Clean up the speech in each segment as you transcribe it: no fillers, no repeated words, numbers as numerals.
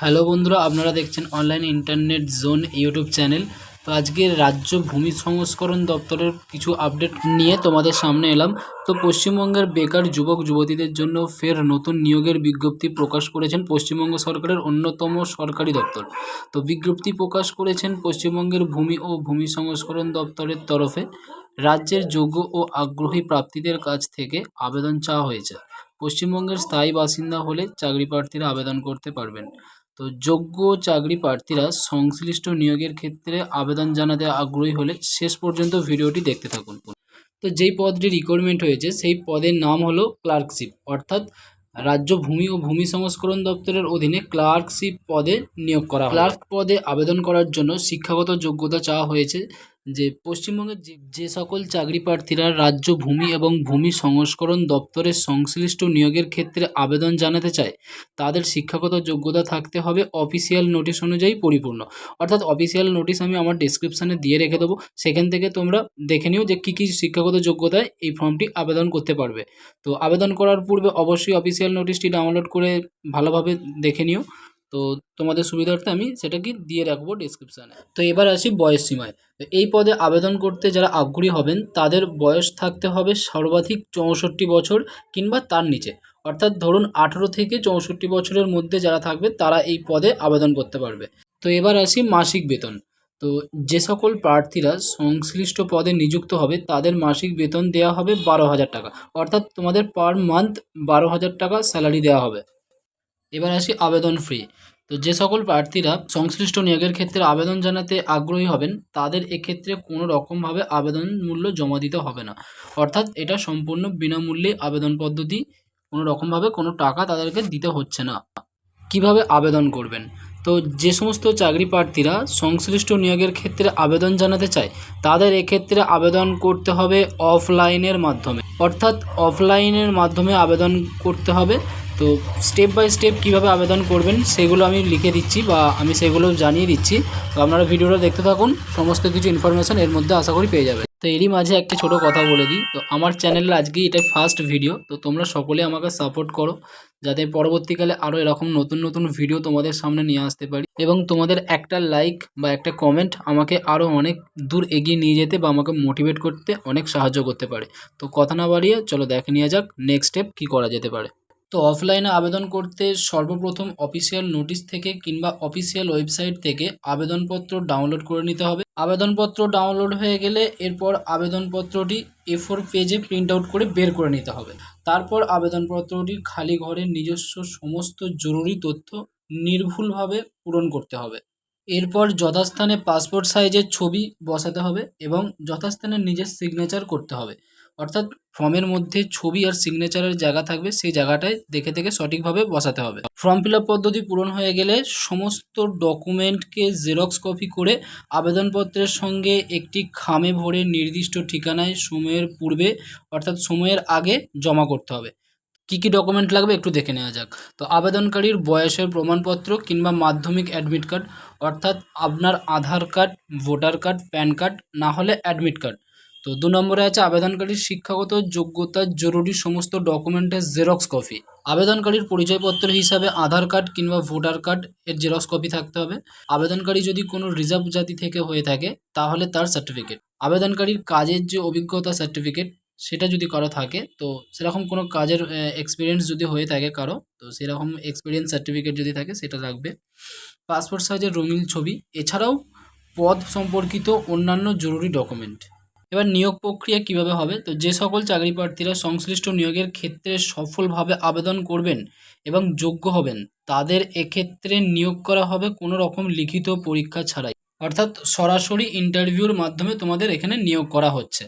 Hello বন্ধুরা, আপনারা দেখছেন online internet zone YouTube channel. তো আজকে রাজ্য ভূমি সংস্করণ দপ্তরের কিছু আপডেট নিয়ে তোমাদের সামনে এলাম। তো পশ্চিমবঙ্গের বেকার যুবক যুবতীদের জন্য ফের নতুন নিয়োগের বিজ্ঞপ্তি প্রকাশ করেছেন পশ্চিমবঙ্গ সরকারের অন্যতম সরকারি দপ্তর। তো বিজ্ঞপ্তি প্রকাশ করেছেন পশ্চিমবঙ্গের ভূমি ও ভূমি সংস্করণ দপ্তরের তরফে। রাজ্যের যোগ্য ও আগ্রহী প্রার্থীদের কাছ থেকে আবেদন চাওয়া হয়েছে। পশ্চিমবঙ্গের স্থায়ী বাসিন্দা হলে চাকরি প্রার্থীরা আবেদন করতে পারবেন। তো যোগ্য চাকরি প্রার্থীরা সংশ্লিষ্ট নিয়োগের ক্ষেত্রে আবেদন জানাতে আগ্রহী হলে শেষ পর্যন্ত ভিডিওটি দেখতে থাকুন। তো যেই পদটি রিক্রুটমেন্ট হয়েছে সেই পদের নাম হলো ক্লার্কশিপ, অর্থাৎ রাজ্য ভূমি ও ভূমি সংস্করণ দপ্তরের অধীনে ক্লার্কশিপ পদে নিয়োগ করা হয়। ক্লার্ক পদে আবেদন করার জন্য শিক্ষাগত যোগ্যতা চাওয়া হয়েছে। যে পশ্চিমবঙ্গের যে সকল চাকরি প্রার্থীরা রাজ্য ভূমি এবং ভূমি সংস্করণ দপ্তরের সংশ্লিষ্ট নিয়োগের ক্ষেত্রে আবেদন জানাতে চায় তাদের শিক্ষাগত যোগ্যতা থাকতে হবে অফিসিয়াল নোটিশ অনুযায়ী পরিপূর্ণ। অর্থাৎ অফিসিয়াল নোটিশ আমি আমার ডেসক্রিপশানে দিয়ে রেখে দেবো, সেখান থেকে তোমরা দেখে নিও যে কী কী শিক্ষাগত যোগ্যতায় এই ফর্মটি আবেদন করতে পারবে। তো আবেদন করার পূর্বে অবশ্যই অফিসিয়াল নোটিশটি ডাউনলোড করে ভালোভাবে দেখে নিও। তো তোমাদের সুবিধার্থে আমি সেটাকে দিয়ে রাখবো ডেসক্রিপশানে। তো এবার আসি বয়স সীমায়। তো এই পদে আবেদন করতে যারা আগ্রহী হবেন তাদের বয়স থাকতে হবে সর্বাধিক 64 বছর কিংবা তার নিচে। অর্থাৎ ধরুন 18 থেকে 64 বছরের মধ্যে যারা থাকবে তারা এই পদে আবেদন করতে পারবে। তো এবার আসি মাসিক বেতন। তো যে সকল প্রার্থীরা সংশ্লিষ্ট পদে নিযুক্ত হবে তাদের মাসিক বেতন দেওয়া হবে 12,000 টাকা। অর্থাৎ তোমাদের পার মান্থ 12,000 টাকা স্যালারি দেওয়া হবে। এবার আসি আবেদন ফি। তো যে সকল প্রার্থীরা সংশ্লিষ্ট নিয়োগের ক্ষেত্রে আবেদন জানাতে আগ্রহী হবেন তাদের এক্ষেত্রে কোনো রকমভাবে আবেদন মূল্য জমা দিতে হবে না। অর্থাৎ এটা সম্পূর্ণ বিনামূল্যে আবেদন পদ্ধতি, কোনো রকমভাবে কোনো টাকা তাদেরকে দিতে হচ্ছে না। কিভাবে আবেদন করবেন? তো যে সমস্ত চাকরি প্রার্থীরা সংশ্লিষ্ট নিয়োগের ক্ষেত্রে আবেদন জানাতে চায় তাদের এক্ষেত্রে আবেদন করতে হবে অফলাইনের মাধ্যমে। অর্থাৎ অফলাইনের মাধ্যমে আবেদন করতে হবে। তো স্টেপ বাই স্টেপ কীভাবে আবেদন করবেন সেগুলো আমি লিখে দিচ্ছি বা আমি সেগুলো জানিয়ে দিচ্ছি। তো আপনারা ভিডিওটা দেখতে থাকুন, সমস্ত কিছু ইনফরমেশান এর মধ্যে আশা করি পেয়ে যাবেন। তো এরই মাঝে একটা ছোটো কথা বলে দিই, তো আমার চ্যানেলের আজকেই এটা ফার্স্ট ভিডিও। তো তোমরা সকলে আমাকে সাপোর্ট করো যাতে পরবর্তীকালে আরও এরকম নতুন নতুন ভিডিও তোমাদের সামনে নিয়ে আসতে পারি, এবং তোমাদের একটা লাইক বা একটা কমেন্ট আমাকে আরও অনেক দূর এগিয়ে নিয়ে যেতে বা আমাকে মোটিভেট করতে অনেক সাহায্য করতে পারে। তো কথা না বাড়িয়ে চলো দেখে নেওয়া যাক নেক্সট স্টেপ কী করা যেতে পারে। তো অফলাইনে আবেদন করতে সর্বপ্রথম অফিসিয়াল নোটিশ থেকে কিংবা অফিসিয়াল ওয়েবসাইট থেকে আবেদনপত্র ডাউনলোড করে নিতে হবে। আবেদনপত্র ডাউনলোড হয়ে গেলে এরপর আবেদনপত্রটি A4 পেজে প্রিন্ট আউট করে বের করে নিতে হবে। তারপর আবেদনপত্রটির খালি ঘরে নিজস্ব সমস্ত জরুরি তথ্য নির্ভুলভাবে পূরণ করতে হবে। এরপর যথাস্থানে পাসপোর্ট সাইজের ছবি বসাতে হবে এবং যথাস্থানে নিজের সিগনেচার করতে হবে। অর্থাৎ ফর্মের মধ্যে ছবি আর সিগনেচারের জায়গা থাকবে সেই জায়গাটায় দেখে দেখে সঠিকভাবে বসাতে হবে। ফর্ম ফিল আপ পদ্ধতি পূরণ হয়ে গেলে সমস্ত ডকুমেন্টকে জেরক্স কপি করে আবেদনপত্রের সঙ্গে একটি খামে ভরে নির্দিষ্ট ঠিকানায় সময়ের পূর্বে অর্থাৎ সময়ের আগে জমা করতে হবে। কী কী ডকুমেন্ট লাগবে একটু দেখে নেওয়া যাক। তো আবেদনকারীর বয়সের প্রমাণপত্র কিংবা মাধ্যমিক অ্যাডমিট কার্ড, অর্থাৎ আপনার Aadhaar card, voter card, PAN card, না হলে অ্যাডমিট কার্ড। তো 2 নম্বরে আছে আবেদনকারীর শিক্ষাগত যোগ্যতার জরুরি সমস্ত ডকুমেন্টের জেরক্স কপি। আবেদনকারীর পরিচয়পত্র হিসাবে আধার কার্ড কিংবা ভোটার কার্ড এর জেরক্স কপি থাকতে হবে। আবেদনকারী যদি কোনো রিজার্ভ জাতি থেকে হয়ে থাকে তাহলে তার সার্টিফিকেট। আবেদনকারীর কাজের যে অভিজ্ঞতা সার্টিফিকেট সেটা যদি কারো থাকে, তো সেরকম কোনো কাজের এক্সপিরিয়েন্স যদি হয়ে থাকে কারো, তো সেরকম এক্সপিরিয়েন্স সার্টিফিকেট যদি থাকে সেটা লাগবে। পাসপোর্ট সাইজের রঙিন ছবি, এছাড়াও পদ সম্পর্কিত অন্যান্য জরুরি ডকুমেন্ট। এবার নিয়োগ প্রক্রিয়া কিভাবে হবে? তো যে সকল চাকরি প্রার্থীরা সংশ্লিষ্ট নিয়োগের ক্ষেত্রে সফলভাবে আবেদন করবেন এবং যোগ্য হবেন তাদের এক্ষেত্রে নিয়োগ করা হবে কোনো রকম লিখিত পরীক্ষা ছাড়াই। অর্থাৎ সরাসরি ইন্টারভিউর মাধ্যমে তোমাদের এখানে নিয়োগ করা হচ্ছে।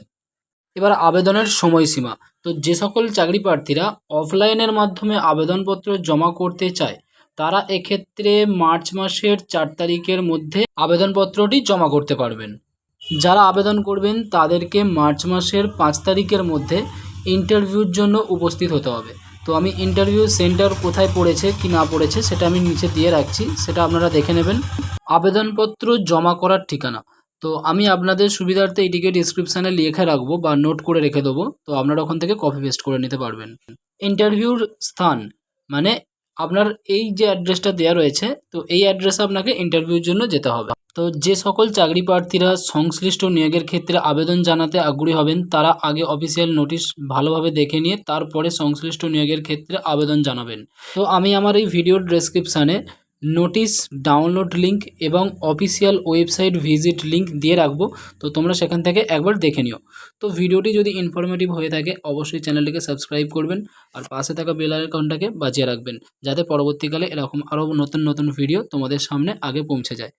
এবার আবেদনের সময়সীমা। তো যে সকল চাকরি প্রার্থীরা অফলাইনের মাধ্যমে আবেদনপত্র জমা করতে চায় তারা এক্ষেত্রে মার্চ মাসের 4 তারিখের মধ্যে আবেদনপত্রটি জমা করতে পারবেন। যারা আবেদন করবেন তাদেরকে মার্চ মাসের 5 তারিখের মধ্যে ইন্টারভিউর জন্য উপস্থিত হতে হবে। তো আমি ইন্টারভিউ সেন্টার কোথায় পড়েছে কি না পড়েছে সেটা আমি নিচে দিয়ে রাখছি, সেটা আপনারা দেখে নেবেন। আবেদনপত্র জমা করার ঠিকানা, তো আমি আপনাদের সুবিধার্থে এটিকে ডিসক্রিপশানে লিখে রাখবো বা নোট করে রেখে দেবো, তো আপনারা ওখান থেকে কপি পেস্ট করে নিতে পারবেন। ইন্টারভিউর স্থান মানে আপনার এই যে অ্যাড্রেসটা দেওয়া রয়েছে, তো এই অ্যাড্রেসে আপনাকে ইন্টারভিউর জন্য যেতে হবে। তো যে সকল চাকরি প্রার্থীরা সংশ্লিষ্ট নিয়োগের ক্ষেত্রে আবেদন জানাতে আগ্রহী হবেন, তারা আগে অফিসিয়াল নোটিশ ভালোভাবে দেখে নিয়ে তারপরে সংশ্লিষ্ট নিয়োগের ক্ষেত্রে আবেদন জানাবেন। তো আমি আমার এই ভিডিওর ডেসক্রিপশানে নোটিশ ডাউনলোড লিঙ্ক এবং অফিসিয়াল ওয়েবসাইট ভিজিট লিঙ্ক দিয়ে রাখবো, তো তোমরা সেখান থেকে একবার দেখে নিও। তো ভিডিওটি যদি ইনফরমেটিভ হয়ে থাকে অবশ্যই চ্যানেলটিকে সাবস্ক্রাইব করবেন আর পাশে থাকা বেল আইকনটাকে বাজিয়ে রাখবেন, যাতে পরবর্তীকালে এরকম আরও নতুন নতুন ভিডিও তোমাদের সামনে আগে পৌঁছে যায়।